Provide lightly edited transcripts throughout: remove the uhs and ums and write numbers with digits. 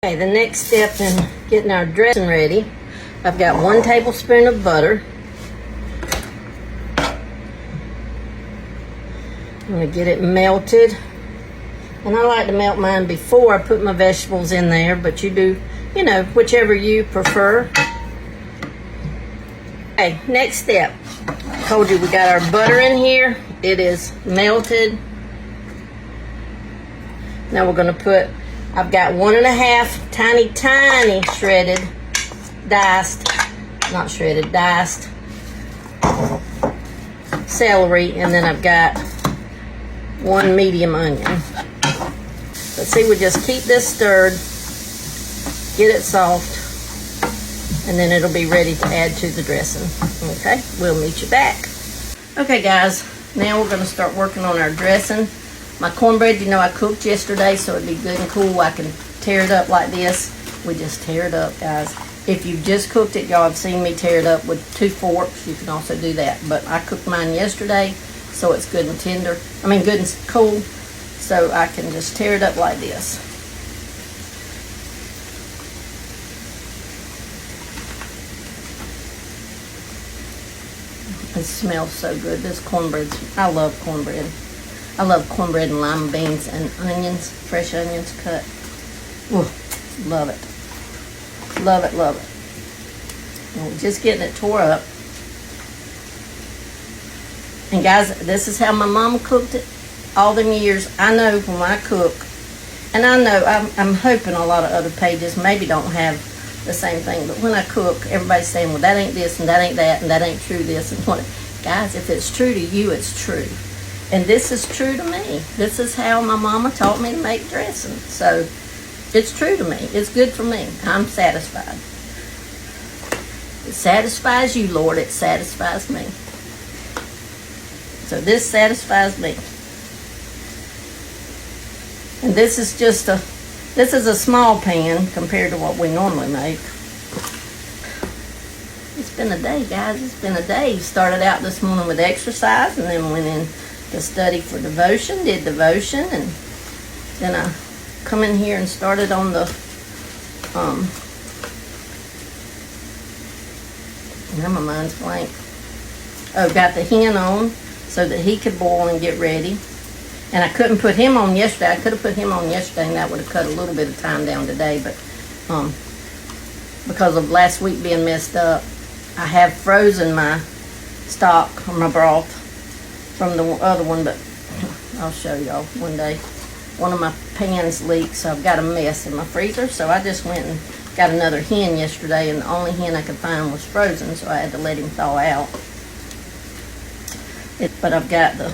Okay, the next step in getting our dressing ready, I've got 1 tablespoon of butter. I'm going to get it melted. And I like to melt mine before I put my vegetables in there, but you do, whichever you prefer. Okay, next step. I told you we got our butter in here. It is melted. Now we're going to put, I've got 1.5 tiny shredded, diced celery, and then I've got 1 medium onion. But see, we just keep this stirred, get it soft, and then it'll be ready to add to the dressing. Okay, we'll meet you back. Okay guys, now we're going to start working on our dressing. My cornbread, I cooked yesterday, so it'd be good and cool. I can tear it up like this. We just tear it up, guys. If you've just cooked it, y'all have seen me tear it up with 2 forks. You can also do that. But I cooked mine yesterday, so it's good and tender. Good and cool. So I can just tear it up like this. It smells so good. This cornbread, I love cornbread. I love cornbread and lima beans and onions, fresh onions cut. Ooh, love it. Love it, love it. And we're just getting it tore up. And guys, this is how my mom cooked it all them years. I know when I cook, and I know I'm hoping a lot of other pages maybe don't have the same thing, but when I cook, everybody's saying, well, that ain't this and that ain't that and that ain't true this and what. Guys, if it's true to you, it's true. And this is true to me. This is how my mama taught me to make dressing. So it's true to me. It's good for me. I'm satisfied. It satisfies you, Lord. It satisfies me. So this satisfies me. And this is a small pan compared to what we normally make. It's been a day, guys. It's been a day. Started out this morning with exercise and then went in to study for devotion, did devotion, and then I come in here and started on the, now my mind's blank. Oh, got the hen on so that he could boil and get ready. And I couldn't put him on yesterday. I could have put him on yesterday and that would have cut a little bit of time down today, but because of last week being messed up, I have frozen my stock or my broth from the other one, but I'll show y'all one day. One of my pans leaked, so I've got a mess in my freezer. So I just went and got another hen yesterday, and the only hen I could find was frozen, so I had to let him thaw out. But I've got the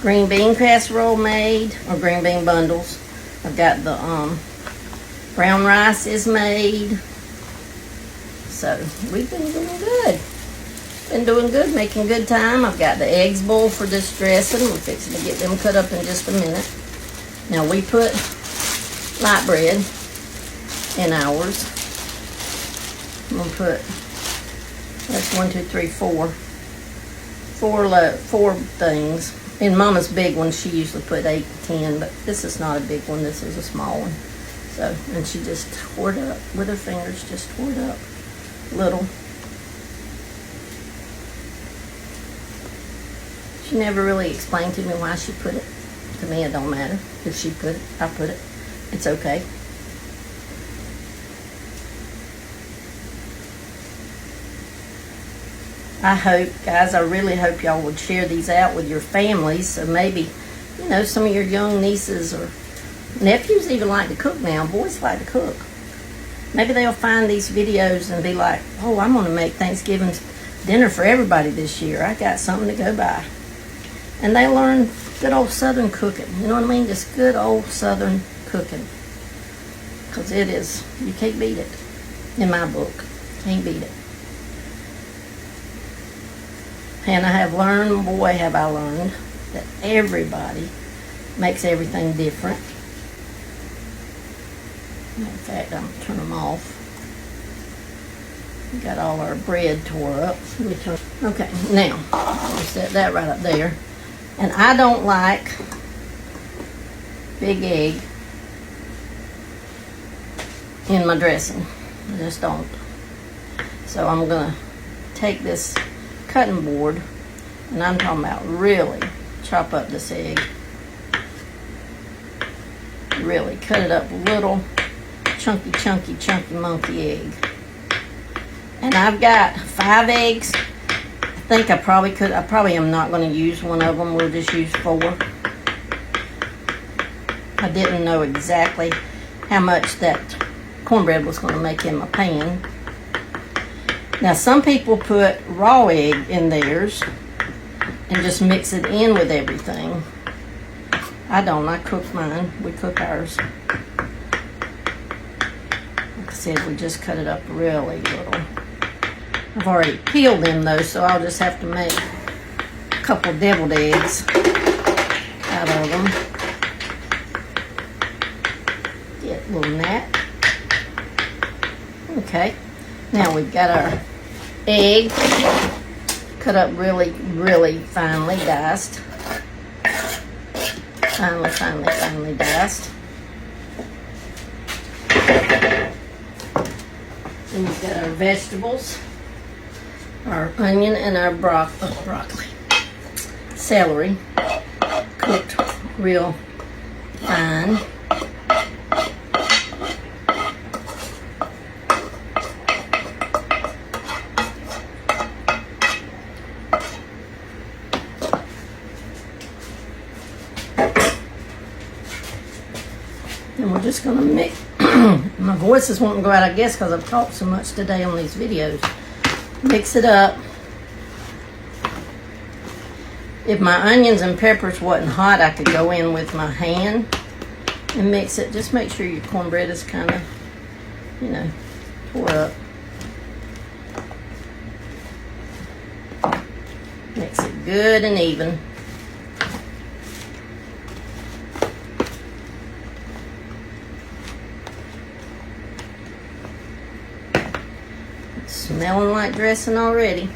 green bean casserole made, or green bean bundles. I've got the brown rice is made. So we've been doing good. Been doing good, making good time. I've got the eggs boiled for this dressing. We're fixing to get them cut up in just a minute. Now we put light bread in ours. I'm gonna put, that's 1, 2, 3, 4. Four things. In Mama's big one, she usually put 8 to 10, but this is not a big one. This is a small one. So, and she just tore it up with her fingers, just tore it up little. She never really explained to me why she put it. To me, it don't matter. If she put it, I put it. It's okay. I hope, guys, I really hope y'all would share these out with your families. So maybe, some of your young nieces or nephews even like to cook now. Boys like to cook. Maybe they'll find these videos and be like, oh, I'm going to make Thanksgiving dinner for everybody this year. I got something to go by. And they learn good old Southern cooking. You know what I mean? Just good old Southern cooking. Because it is, you can't beat it. In my book, can't beat it. And I have learned, boy, have I learned, that everybody makes everything different. In fact, I'm going to turn them off. We got all our bread tore up. Let me turn. Okay, now, I'll set that right up there. And I don't like big egg in my dressing. I just don't. So I'm gonna take this cutting board, and I'm talking about really chop up this egg. Really cut it up little, chunky, monkey egg. And I've got 5 eggs. I think I probably am not going to use one of them. We'll just use 4. I didn't know exactly how much that cornbread was going to make in my pan. Now some people put raw egg in theirs and just mix it in with everything. I don't. I cook mine. We cook ours. Like I said, we just cut it up really little. I've already peeled them though, so I'll just have to make a couple deviled eggs out of them. Get a little gnat. Okay. Now we've got our egg cut up really, really finely diced. Finely diced. Then we've got our vegetables, our onion and our broccoli, celery, cooked real fine. And we're just gonna mix. My voice is wanting to go out, I guess, because I've talked so much today on these videos. Mix it up. If my onions and peppers wasn't hot, I could go in with my hand and mix it. Just make sure your cornbread is kind of, tore up. Mix it good and even. Smelling like dressing already.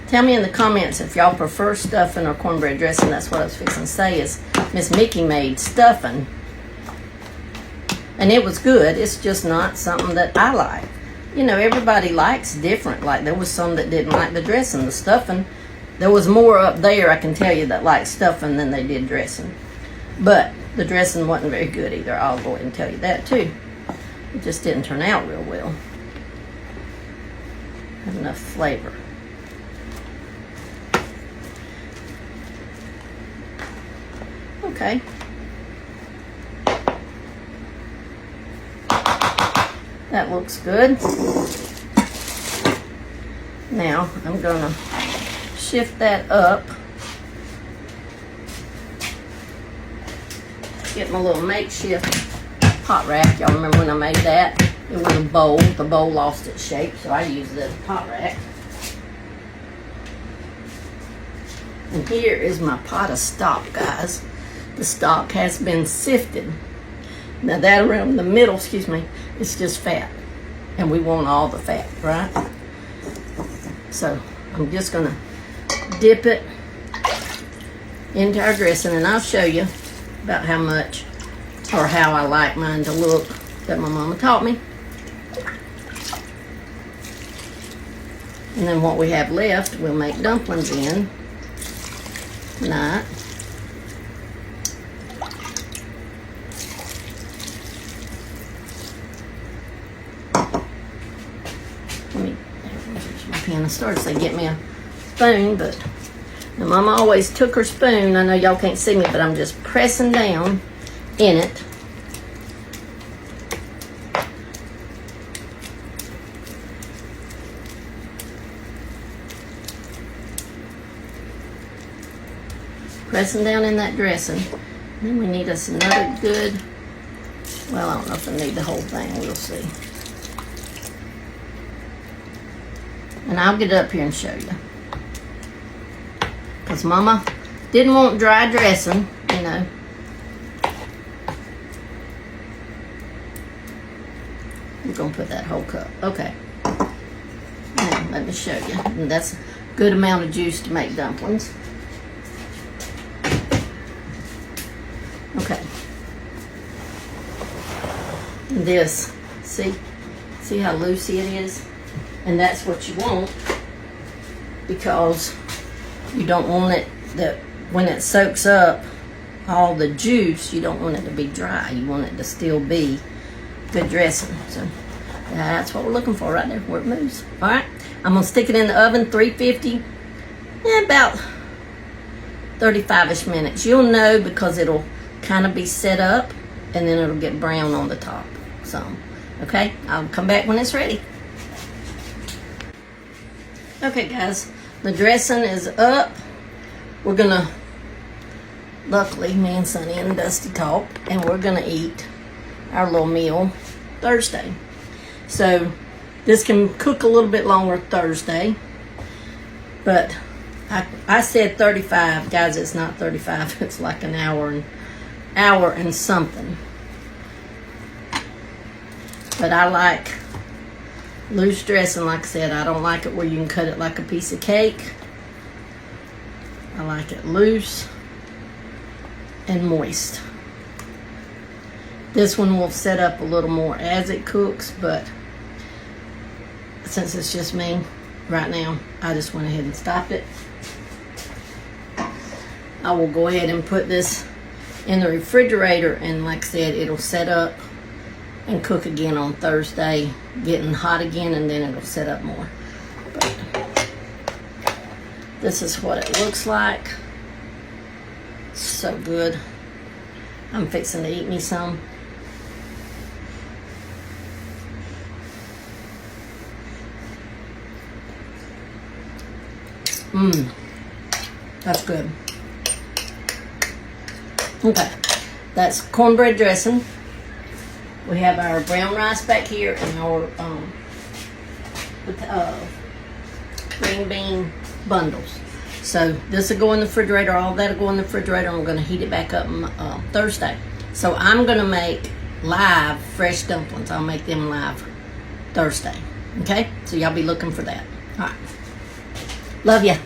Tell me in the comments if y'all prefer stuffing or cornbread dressing. That's what I was fixing to say, is Miss Mickey made stuffing. And it was good. It's just not something that I like. Everybody likes different. Like there was some that didn't like the dressing. The stuffing, there was more up there, I can tell you, that liked stuffing than they did dressing. But the dressing wasn't very good either. I'll go ahead and tell you that too. It just didn't turn out real well. Have enough flavor. Okay. That looks good. Now I'm gonna shift that up. Get my little makeshift pot rack. Y'all remember when I made that? It was a bowl. The bowl lost its shape, so I used it as a pot rack. And here is my pot of stock, guys. The stock has been sifted. Now that around the middle, it's just fat. And we want all the fat, right? So I'm just gonna dip it into our dressing, and I'll show you about how much or how I like mine to look that my mama taught me. And then what we have left, we'll make dumplings in tonight. Here's my pen. I started to say get me a spoon, but now Mama always took her spoon. I know y'all can't see me, but I'm just pressing down in it. Pressing down in that dressing. Then we need us another good, well, I don't know if I need the whole thing, we'll see. And I'll get up here and show you. Because Mama didn't want dry dressing, We're going to put that whole cup. Okay. Now, let me show you. And that's a good amount of juice to make dumplings. Okay. this. See how loosey it is? And that's what you want, because you don't want it that when it soaks up all the juice, you don't want it to be dry. You want it to still be good dressing. So that's what we're looking for right there, where it moves. All right, I'm gonna stick it in the oven, 350, about 35-ish minutes. You'll know because it'll kind of be set up, and then it'll get brown on the top. So, okay, I'll come back when it's ready. Okay, guys, the dressing is up. We're gonna, luckily, me and Sonny and Dusty talked, and we're gonna eat our little meal Thursday. So this can cook a little bit longer Thursday, but I said 35, guys. It's not 35. It's like an hour and something. But I like loose dressing. Like I said, I don't like it where you can cut it like a piece of cake. I like it loose and moist. This one will set up a little more as it cooks, but since it's just me right now, I just went ahead and stopped it. I will go ahead and put this in the refrigerator, and like I said, it'll set up and cook again on Thursday, getting hot again, and then it'll set up more. But this is what it looks like. So good. I'm fixing to eat me some. That's good. Okay, that's cornbread dressing. We have our brown rice back here and our green bean bundles. So this will go in the refrigerator. All that'll go in the refrigerator. I'm going to heat it back up Thursday. So I'm going to make live fresh dumplings. I'll make them live Thursday. Okay? So y'all be looking for that. All right. Love ya.